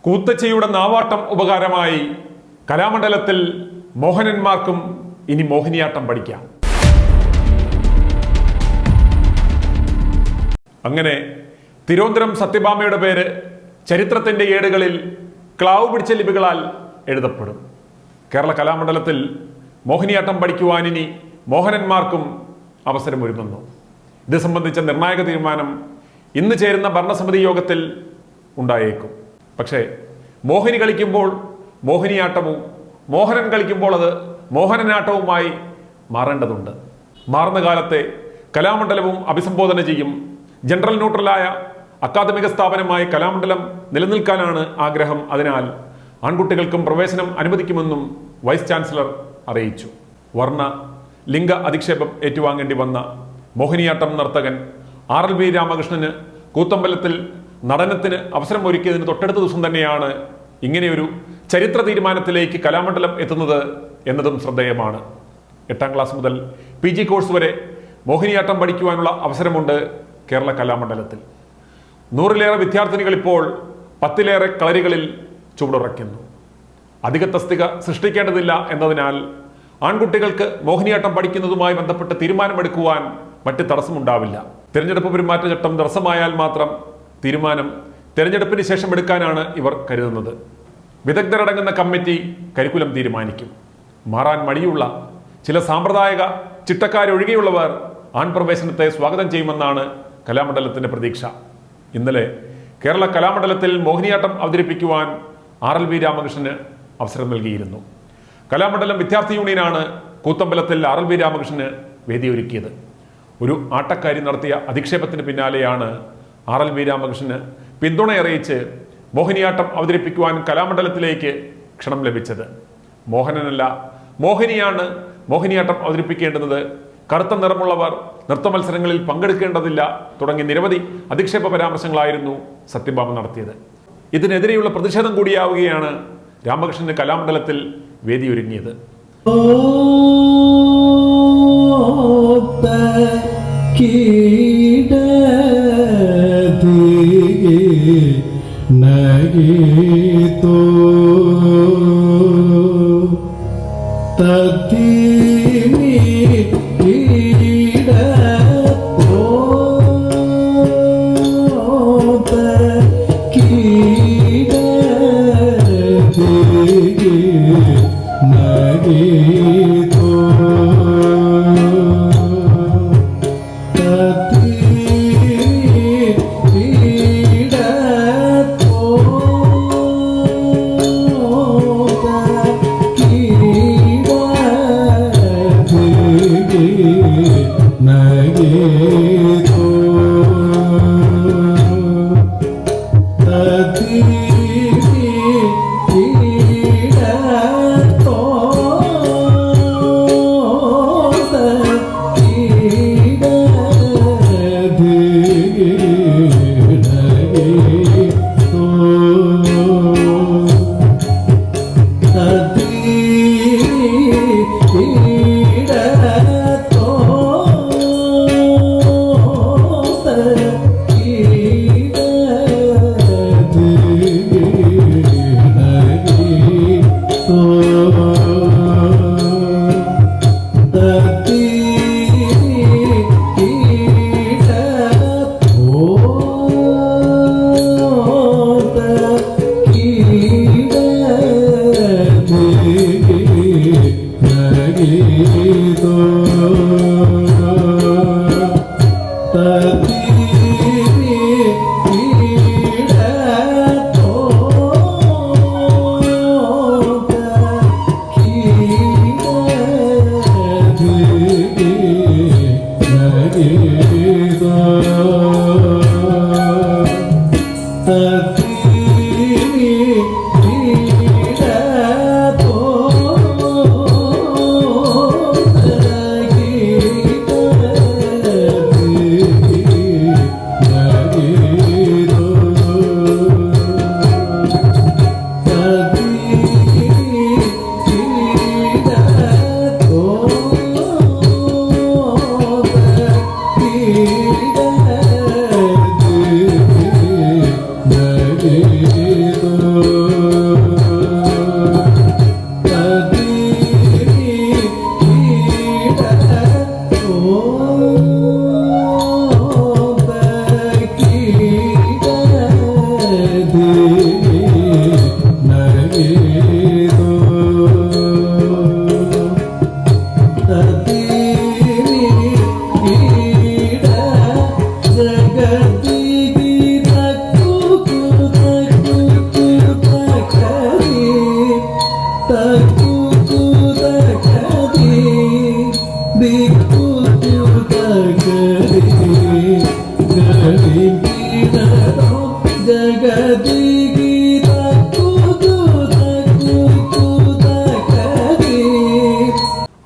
കൂത്തച്ചിയുടെ നാവാട്ടം ഉപകാരമായി കലാമണ്ഡലത്തിൽ മോഹനന്മാർക്കും ഇനി മോഹിനിയാട്ടം പഠിക്കാം. അങ്ങനെ തിരുവനന്തപുരം സത്യഭാമയുടെ പേര് ചരിത്രത്തിന്റെ ഏടുകളിൽ ക്ലാവ് പിടിച്ച ലിപികളാൽ എഴുതപ്പെടും. കേരള കലാമണ്ഡലത്തിൽ മോഹിനിയാട്ടം പഠിക്കുവാൻ ഇനി മോഹനന്മാർക്കും അവസരമൊരുങ്ങുന്നു. ഇത് സംബന്ധിച്ച നിർണായക തീരുമാനം ഇന്ന് ചേരുന്ന ഭരണസമിതി യോഗത്തിൽ ഉണ്ടായേക്കും. പക്ഷേ മോഹിനി കളിക്കുമ്പോൾ മോഹിനിയാട്ടവും മോഹനൻ കളിക്കുമ്പോൾ അത് മോഹനനാട്ടവുമായി മാറേണ്ടതുണ്ട്. മാറുന്ന കാലത്തെ കലാമണ്ഡലവും അഭിസംബോധന ചെയ്യും. ജനറൽ ന്യൂട്രലായ അക്കാദമിക സ്ഥാപനമായി കലാമണ്ഡലം നിലനിൽക്കാനാണ് ആഗ്രഹം. അതിനാൽ ആൺകുട്ടികൾക്കും പ്രവേശനം അനുവദിക്കുമെന്നും വൈസ് ചാൻസലർ അറിയിച്ചു. വർണ്ണ ലിംഗ അധിക്ഷേപം ഏറ്റുവാങ്ങേണ്ടി വന്ന മോഹിനിയാട്ടം നർത്തകൻ RLV രാമകൃഷ്ണന് കൂത്തമ്പലത്തിൽ നടനത്തിന് അവസരം ഒരുക്കിയതിന് തൊട്ടടുത്ത ദിവസം തന്നെയാണ് ഇങ്ങനെയൊരു ചരിത്ര തീരുമാനത്തിലേക്ക് കലാമണ്ഡലം എത്തുന്നത് എന്നതും ശ്രദ്ധേയമാണ്. 8ാം ക്ലാസ് മുതൽ PG കോഴ്സ് വരെ മോഹിനിയാട്ടം പഠിക്കുവാനുള്ള അവസരമുണ്ട് കേരള കലാമണ്ഡലത്തിൽ. 100-ലേറെ വിദ്യാർത്ഥിനികൾ ഇപ്പോൾ 10-ലേറെ കളരികളിൽ ചുവടുറയ്ക്കുന്നു. അധിക തസ്തിക സൃഷ്ടിക്കേണ്ടതില്ല എന്നതിനാൽ ആൺകുട്ടികൾക്ക് മോഹിനിയാട്ടം പഠിക്കുന്നതുമായി ബന്ധപ്പെട്ട് തീരുമാനമെടുക്കുവാൻ മറ്റ് തടസ്സമുണ്ടാവില്ല. തെരഞ്ഞെടുപ്പ് പെരുമാറ്റച്ചട്ടം തടസ്സമായാൽ മാത്രം തീരുമാനം തെരഞ്ഞെടുപ്പിന് ശേഷം എടുക്കാനാണ് ഇവർ കരുതുന്നത്. വിദഗ്ധരടങ്ങുന്ന കമ്മിറ്റി കരിക്കുലം തീരുമാനിക്കും. മാറാൻ മടിയുള്ള ചില സാമ്പ്രദായിക ചിട്ടക്കാരൊഴികെയുള്ളവർ ആൺപ്രവേശനത്തെ സ്വാഗതം ചെയ്യുമെന്നാണ് കലാമണ്ഡലത്തിന്റെ പ്രതീക്ഷ. ഇന്നലെ കേരള കലാമണ്ഡലത്തിൽ മോഹിനിയാട്ടം അവതരിപ്പിക്കുവാൻ RLV രാമകൃഷ്ണന് അവസരം നൽകിയിരുന്നു. കലാമണ്ഡലം വിദ്യാർത്ഥി യൂണിയനാണ് കൂത്തമ്പലത്തിൽ RLV രാമകൃഷ്ണന് വേദിയൊരുക്കിയത്. ഒരു ആട്ടക്കാരി നടത്തിയ അധിക്ഷേപത്തിന് പിന്നാലെയാണ് RLV രാമകൃഷ്ണന് പിന്തുണയറിയിച്ച് മോഹിനിയാട്ടം അവതരിപ്പിക്കുവാൻ കലാമണ്ഡലത്തിലേക്ക് ക്ഷണം ലഭിച്ചത്. മോഹനനല്ല, മോഹിനിയാണ് മോഹിനിയാട്ടം അവതരിപ്പിക്കേണ്ടുന്നത്. കറുത്ത നിറമുള്ളവർ നൃത്തമത്സരങ്ങളിൽ പങ്കെടുക്കേണ്ടതില്ല തുടങ്ങി നിരവധി അധിക്ഷേപ പരാമർശങ്ങളായിരുന്നു സത്യഭാമ നടത്തിയത്. ഇതിനെതിരെയുള്ള പ്രതിഷേധം കൂടിയാവുകയാണ് രാമകൃഷ്ണന് കലാമണ്ഡലത്തിൽ വേദിയൊരുങ്ങിയത്.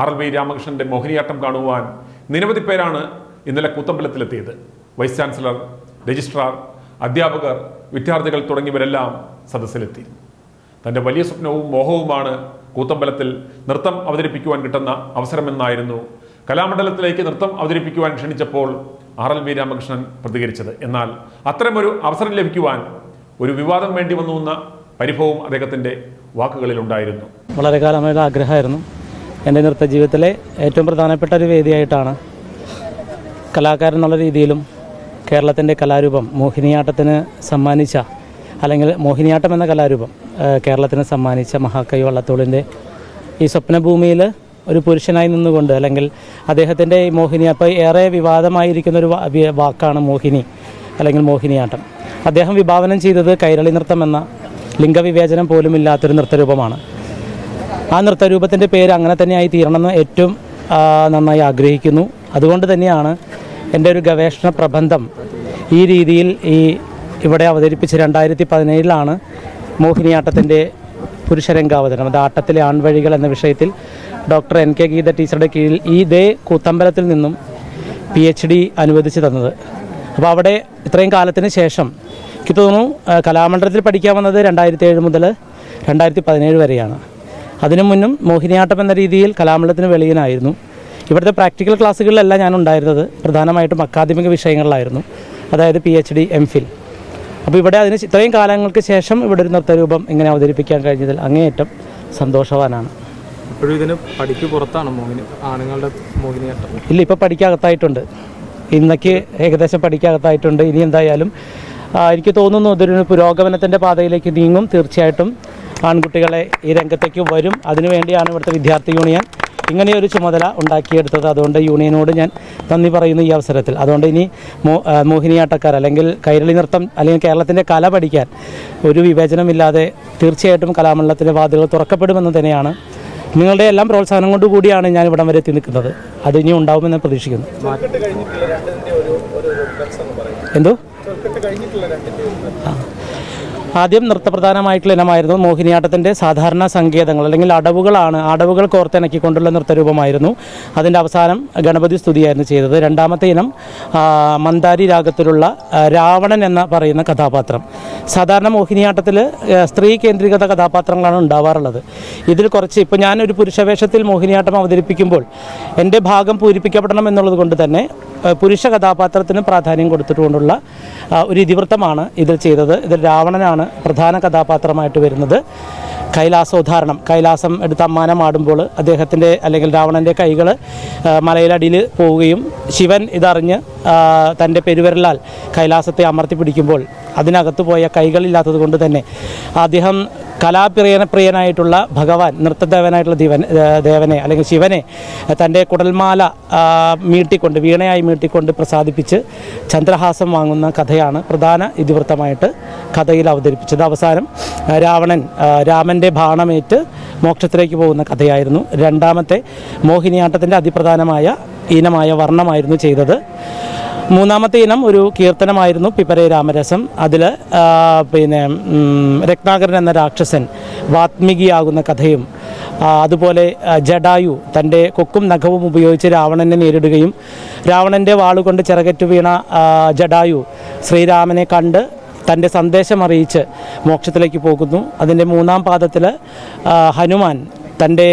RLV രാമകൃഷ്ണന്റെ മോഹിനിയാട്ടം കാണുവാൻ നിരവധി പേരാണ് ഇന്നലെ കൂത്തമ്പലത്തിലെത്തിയത്. വൈസ് ചാൻസലർ, രജിസ്ട്രാർ, അധ്യാപകർ, വിദ്യാർത്ഥികൾ തുടങ്ങിയവരെല്ലാം സദസ്സിലെത്തി. തൻ്റെ വലിയ സ്വപ്നവും മോഹവുമാണ് കൂത്തമ്പലത്തിൽ നൃത്തം അവതരിപ്പിക്കുവാൻ കിട്ടുന്ന അവസരമെന്നായിരുന്നു കലാമണ്ഡലത്തിലേക്ക് നൃത്തം അവതരിപ്പിക്കുവാൻ ക്ഷണിച്ചപ്പോൾ RLV രാമകൃഷ്ണൻ പ്രതികരിച്ചത്. എന്നാൽ അത്തരമൊരു അവസരം ലഭിക്കുവാൻ ഒരു വിവാദം വേണ്ടി വന്നു എന്ന പരിഭവവും അദ്ദേഹത്തിൻ്റെ വാക്കുകളിലുണ്ടായിരുന്നു. വളരെ കാലമായുള്ള ആഗ്രഹമായിരുന്നു. എൻ്റെ നൃത്ത ജീവിതത്തിലെ ഏറ്റവും പ്രധാനപ്പെട്ട ഒരു വേദിയായിട്ടാണ് കലാകാരൻ എന്നുള്ള രീതിയിലും കേരളത്തിൻ്റെ കലാരൂപം മോഹിനിയാട്ടത്തിന് സമ്മാനിച്ച, അല്ലെങ്കിൽ മോഹിനിയാട്ടം എന്ന കലാരൂപം കേരളത്തിന് സമ്മാനിച്ച മഹാകവി വള്ളത്തോളിൻ്റെ ഈ സ്വപ്നഭൂമിയിൽ ഒരു പുരുഷനായി നിന്നുകൊണ്ട്, അല്ലെങ്കിൽ അദ്ദേഹത്തിൻ്റെ ഈ മോഹിനി, അപ്പോൾ ഏറെ വിവാദമായിരിക്കുന്നൊരു വാക്കാണ് മോഹിനി അല്ലെങ്കിൽ മോഹിനിയാട്ടം. അദ്ദേഹം വിഭാവനം ചെയ്തത് കൈരളി നൃത്തം എന്ന ലിംഗവിവേചനം പോലും ഇല്ലാത്തൊരു നൃത്തരൂപമാണ്. ആ നൃത്തരൂപത്തിൻ്റെ പേര് അങ്ങനെ തന്നെയായി തീരണമെന്ന് ഏറ്റവും നന്നായി ആഗ്രഹിക്കുന്നു. അതുകൊണ്ട് തന്നെയാണ് എൻ്റെ ഒരു ഗവേഷണ പ്രബന്ധം ഈ രീതിയിൽ ഇവിടെ അവതരിപ്പിച്ച് 2017 മോഹിനിയാട്ടത്തിൻ്റെ പുരുഷരംഗാവതരണം, അത് ആട്ടത്തിലെ ആൺവഴികൾ എന്ന വിഷയത്തിൽ ഡോക്ടർ NK ഗീത ടീച്ചറുടെ കീഴിൽ ഇതേ കൂത്തമ്പലത്തിൽ നിന്നും PhD അനുവദിച്ച് തന്നത്. അപ്പോൾ അവിടെ ഇത്രയും കാലത്തിന് ശേഷം എനിക്ക് തോന്നുന്നു കലാമണ്ഡലത്തിൽ പഠിക്കാൻ വന്നത് 2007 മുതൽ 2017 വരെയാണ്. അതിനു മുന്നും മോഹിനിയാട്ടം എന്ന രീതിയിൽ കലാമണ്ഡലത്തിന് വെളിയിലായിരുന്നു. ഇവിടുത്തെ പ്രാക്ടിക്കൽ ക്ലാസ്സുകളിലല്ല ഞാൻ ഉണ്ടായിരുന്നത്, പ്രധാനമായിട്ടും അക്കാദമിക വിഷയങ്ങളിലായിരുന്നു, അതായത് PhD, MPhil. അപ്പോൾ ഇവിടെ ഇത്രയും കാലങ്ങൾക്ക് ശേഷം ഇവിടെ ഒരു നൃത്തരൂപം ഇങ്ങനെ അവതരിപ്പിക്കാൻ കഴിഞ്ഞതിൽ അങ്ങേയറ്റം സന്തോഷവാനാണ്. ഇപ്പോഴും ഇതിന് പഠിക്ക് പുറത്താണ് ആണുങ്ങളുടെ മോഹിനിയാട്ടം? ഇല്ല, ഇപ്പോൾ പഠിക്കകത്തായിട്ടുണ്ട്. ഇന്നേക്ക് ഏകദേശം പഠിക്കകത്തായിട്ടുണ്ട്. ഇനി എന്തായാലും എനിക്ക് തോന്നുന്നു ഇതൊരു പുരോഗമനത്തിൻ്റെ പാതയിലേക്ക് നീങ്ങും. തീർച്ചയായിട്ടും ആൺകുട്ടികളെ ഈ രംഗത്തേക്ക് വരും. അതിനുവേണ്ടിയാണ് ഇവിടുത്തെ വിദ്യാർത്ഥി യൂണിയൻ ഇങ്ങനെയൊരു ചുമതല ഉണ്ടാക്കിയെടുത്തത്. അതുകൊണ്ട് യൂണിയനോട് ഞാൻ നന്ദി പറയുന്നു ഈ അവസരത്തിൽ. അതുകൊണ്ട് ഇനി മോഹിനിയാട്ടക്കാർ അല്ലെങ്കിൽ കൈരളി നൃത്തം അല്ലെങ്കിൽ കേരളത്തിൻ്റെ കല പഠിക്കാൻ ഒരു വിവേചനമില്ലാതെ തീർച്ചയായിട്ടും കലാമണ്ഡലത്തിൻ്റെ വാതിലുകൾ തുറക്കപ്പെടുമെന്ന് തന്നെയാണ്. നിങ്ങളുടെ എല്ലാം പ്രോത്സാഹനം കൊണ്ടുകൂടിയാണ് ഞാൻ ഇവിടം വരെ എത്തി നിൽക്കുന്നത്. അത് ഇനി ഉണ്ടാവുമെന്ന് പ്രതീക്ഷിക്കുന്നു. എന്തോ ആദ്യം നൃത്തപ്രധാനമായിട്ടുള്ള ഇനമായിരുന്നു മോഹിനിയാട്ടത്തിൻ്റെ സാധാരണ സങ്കേതങ്ങൾ അല്ലെങ്കിൽ അടവുകൾ കോർത്തിണക്കിക്കൊണ്ടുള്ള നൃത്തരൂപമായിരുന്നു. അതിൻ്റെ അവസാനം ഗണപതി സ്തുതിയായിരുന്നു ചെയ്തത്. രണ്ടാമത്തെ ഇനം മന്ദാരി രാഗത്തിലുള്ള രാവണൻ എന്ന പറയുന്ന കഥാപാത്രം. സാധാരണ മോഹിനിയാട്ടത്തിൽ സ്ത്രീ കേന്ദ്രീകൃത കഥാപാത്രങ്ങളാണ് ഉണ്ടാവാറുള്ളത്. ഇതിൽ കുറച്ച് ഇപ്പോൾ ഞാനൊരു പുരുഷവേഷത്തിൽ മോഹിനിയാട്ടം അവതരിപ്പിക്കുമ്പോൾ എൻ്റെ ഭാഗം പൂരിപ്പിക്കപ്പെടണം എന്നുള്ളത് കൊണ്ട് തന്നെ പുരുഷ കഥാപാത്രത്തിന് പ്രാധാന്യം കൊടുത്തിട്ടുകൊണ്ടുള്ള ഒരു ഇതിവൃത്തമാണ് ഇതിൽ ചെയ്തത്. ഇതിൽ രാവണനാണ് പ്രധാന കഥാപാത്രമായിട്ട് വരുന്നത്. കൈലാസോദ്ധാരണം, കൈലാസം എടുത്ത് അമ്മാനമാടുമ്പോൾ അദ്ദേഹത്തിൻ്റെ അല്ലെങ്കിൽ രാവണൻ്റെ കൈകൾ മലയിലടിയിൽ പോവുകയും ശിവൻ ഇതറിഞ്ഞ് തൻ്റെ പെരുവിരലാൽ കൈലാസത്തെ അമർത്തി പിടിക്കുമ്പോൾ അതിനകത്ത് പോയ കൈകളില്ലാത്തത് കൊണ്ട് തന്നെ അദ്ദേഹം കലാപ്രിയനായിട്ടുള്ള ഭഗവാൻ, നൃത്തദേവനായിട്ടുള്ള ദേവനെ അല്ലെങ്കിൽ ശിവനെ തൻ്റെ കുടൽമാല മീട്ടിക്കൊണ്ട്, വീണയായി മീട്ടിക്കൊണ്ട് പ്രസാദിപ്പിച്ച് ചന്ദ്രഹാസം വാങ്ങുന്ന കഥയാണ് പ്രധാന ഇതിവൃത്തമായിട്ട് കഥയിൽ അവതരിപ്പിച്ചത്. അവസാനം രാമൻ്റെ ബാണമേറ്റ് മോക്ഷത്തിലേക്ക് പോകുന്ന കഥയായിരുന്നു. രണ്ടാമത്തെ മോഹിനിയാട്ടത്തിൻ്റെ അതിപ്രധാനമായ ഇനമായ വർണ്ണമായിരുന്നു ചെയ്തത്. മൂന്നാമത്തെ ഇനം ഒരു കീർത്തനമായിരുന്നു, പിപരേ രാമരസം. അതിൽ രത്നാകരൻ എന്ന രാക്ഷസൻ വാത്മീകിയാകുന്ന കഥയും അതുപോലെ ജഡായു തൻ്റെ കൊക്കും നഖവും ഉപയോഗിച്ച് രാവണനെ നേരിടുകയും രാവണൻ്റെ വാളുകൊണ്ട് ചിറകറ്റു വീണ ജഡായു ശ്രീരാമനെ കണ്ട് തൻ്റെ സന്ദേശം അറിയിച്ച് മോക്ഷത്തിലേക്ക് പോകുന്നു. അതിൻ്റെ മൂന്നാം പാദത്തിൽ ഹനുമാൻ തൻ്റെ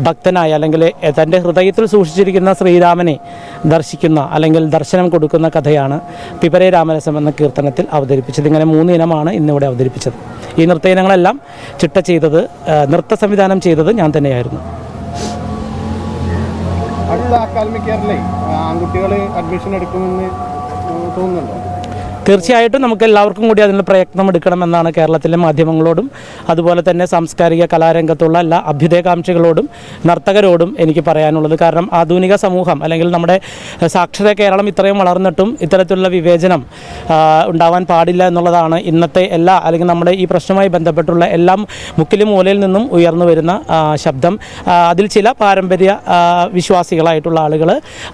ഭക്തനായ അല്ലെങ്കിൽ തൻ്റെ ഹൃദയത്തിൽ സൂക്ഷിച്ചിരിക്കുന്ന ശ്രീരാമനെ ദർശിക്കുന്ന അല്ലെങ്കിൽ ദർശനം കൊടുക്കുന്ന കഥയാണ് പിപരേ രാമരസം എന്ന കീർത്തനത്തിൽ അവതരിപ്പിച്ചത്. ഇങ്ങനെ 3 ഇനമാണ് ഇന്നിവിടെ അവതരിപ്പിച്ചത്. ഈ നൃത്ത ഇനങ്ങളെല്ലാം ചിട്ട ചെയ്തത്, നൃത്ത സംവിധാനം ചെയ്തത് ഞാൻ തന്നെയായിരുന്നു. അടുത്ത അക്കാദമിക് ഇയറിലെ ആൺകുട്ടികൾ അഡ്മിഷൻ എടുക്കുമെന്ന് തോന്നുന്നുണ്ടോ? തീർച്ചയായിട്ടും നമുക്ക് എല്ലാവർക്കും കൂടി അതിനുള്ള പ്രയത്നം എടുക്കണമെന്നാണ് കേരളത്തിലെ മാധ്യമങ്ങളോടും അതുപോലെ തന്നെ സാംസ്കാരിക കലാരംഗത്തുള്ള എല്ലാ അഭ്യുദയകാംക്ഷികളോടും നർത്തകരോടും എനിക്ക് പറയാനുള്ളത്. കാരണം ആധുനിക സമൂഹം അല്ലെങ്കിൽ നമ്മുടെ സാക്ഷര കേരളം ഇത്രയും വളർന്നിട്ടും ഇത്തരത്തിലുള്ള വിവേചനം ഉണ്ടാവാൻ പാടില്ല എന്നുള്ളതാണ് ഇന്നത്തെ അല്ലെങ്കിൽ നമ്മുടെ ഈ പ്രശ്നവുമായി ബന്ധപ്പെട്ടുള്ള എല്ലാം മുക്കിലും മൂലയിൽ നിന്നും ഉയർന്നു വരുന്ന ശബ്ദം. അതിൽ ചില പാരമ്പര്യ വിശ്വാസികളായിട്ടുള്ള ആളുകൾ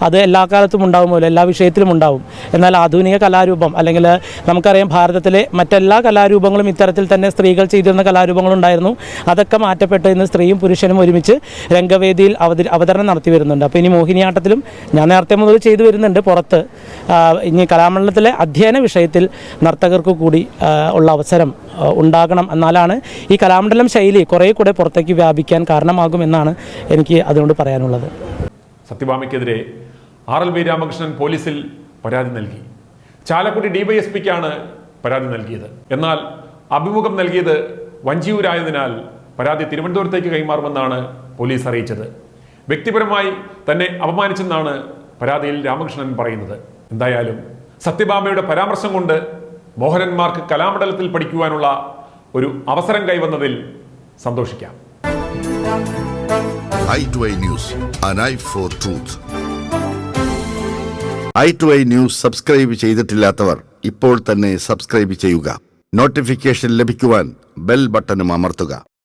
അത് എല്ലാ കാലത്തും ഉണ്ടാകുമല്ലോ, എല്ലാ വിഷയത്തിലും ഉണ്ടാവും. എന്നാൽ ആധുനിക കലാരൂപം അല്ലെങ്കിൽ അല്ലെങ്കിൽ നമുക്കറിയാം ഭാരതത്തിലെ മറ്റെല്ലാ കലാരൂപങ്ങളും ഇത്തരത്തിൽ തന്നെ സ്ത്രീകൾ ചെയ്തിരുന്ന കലാരൂപങ്ങളുണ്ടായിരുന്നു. അതൊക്കെ മാറ്റപ്പെട്ട് ഇന്ന് സ്ത്രീയും പുരുഷനും ഒരുമിച്ച് രംഗവേദിയിൽ അവതരണം നടത്തി വരുന്നുണ്ട്. അപ്പോൾ ഇനി മോഹിനിയാട്ടത്തിലും ഞാൻ നേരത്തെ മുതൽ ചെയ്തു വരുന്നുണ്ട്. പുറത്ത് ഇനി കലാമണ്ഡലത്തിലെ അധ്യയന വിഷയത്തിൽ നർത്തകർക്ക് കൂടി ഉള്ള അവസരം ഉണ്ടാകണം. എന്നാലാണ് ഈ കലാമണ്ഡലം ശൈലി കുറേ കൂടെ പുറത്തേക്ക് വ്യാപിക്കാൻ കാരണമാകുമെന്നാണ് എനിക്ക് അതുകൊണ്ട് പറയാനുള്ളത്. സത്യഭാമയ്ക്കെതിരെ RLV രാമകൃഷ്ണൻ പോലീസിൽ പരാതി നൽകി. ചാലക്കുടി DYSPക്കാണ് പരാതി നൽകിയത്. എന്നാൽ അഭിമുഖം നൽകിയത് വഞ്ചിയൂരായതിനാൽ പരാതി തിരുവനന്തപുരത്തേക്ക് കൈമാറുമെന്നാണ് പോലീസ് അറിയിച്ചത്. വ്യക്തിപരമായി തന്നെ അപമാനിച്ചെന്നാണ് പരാതിയിൽ രാമകൃഷ്ണൻ പറയുന്നത്. എന്തായാലും സത്യഭാമയുടെ പരാമർശം കൊണ്ട് മോഹനന്മാർക്ക് കലാമണ്ഡലത്തിൽ പഠിക്കുവാനുള്ള ഒരു അവസരം കൈവന്നതിൽ സന്തോഷിക്കാം. i2i News, an eye for truth. i2i News subscribe ചെയ്തിട്ടില്ലാത്തവർ ഇപ്പോൾ തന്നെ സബ്സ്ക്രൈബ് ചെയ്യുക. നോട്ടിഫിക്കേഷൻ ലഭിക്കുവാൻ ബെൽ ബട്ടണും അമർത്തുക.